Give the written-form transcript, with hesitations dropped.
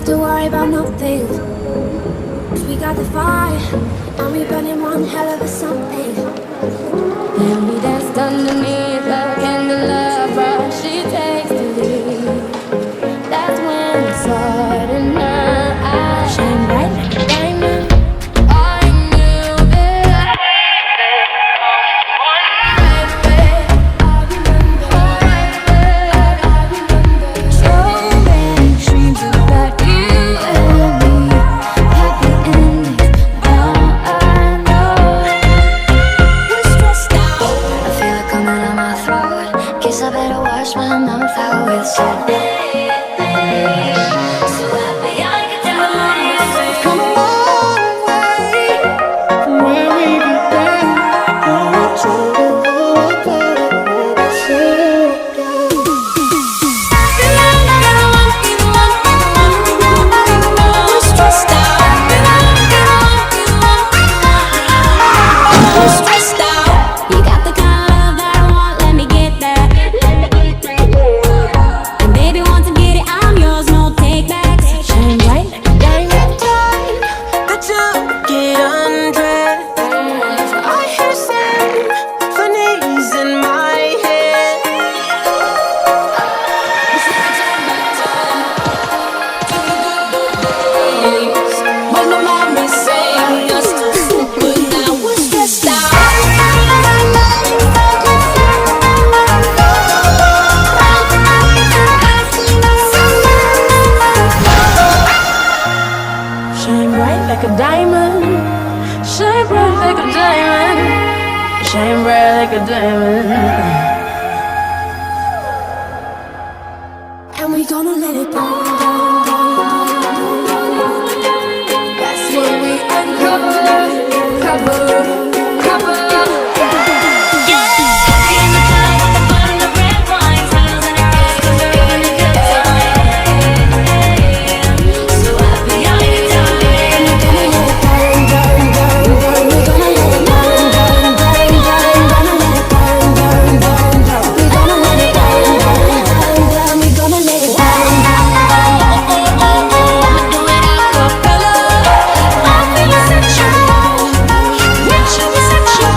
have to worry about nothing. 'Cause we got the fire, and we burning one hell of a something. Then we danced underneath the candelabra. She takes the lead. That's when it started. And I shine bright like a diamond. I knew that right away. I remember. So many dreams about you and me. Happy endings, all I know. We're stressed out. I feel it coming on my throat. Guess I better wash my mouth out with soap. So happy I can tell you. Come a long way from where we began. Oh, I told you what I should do. We're stressed out. We're stressed out. You got the kind of love that I want, let me get that. And baby, once I get it, I'm yours, no take backs. Shine bright like a diamond. That you get undressed. I hear symphonies in my head. When the mommy sang us to sleep, but now we're stressed out. Shine bright like a diamond. Shine bright like a diamond. Shine bright like a diamond. And we gonna let it burn. That's what we uncover. Cover. Happy in the club with the bottle of red wine, smiles in her eyes 'cause we're having a good time. So happy I can tell you. We're gonna let it burn. We're gonna let it burn. Gonna let it burn. We're gonna let it burn. We're gonna let it burn. Do it a cappella. I feel sexual. Naturally sexual.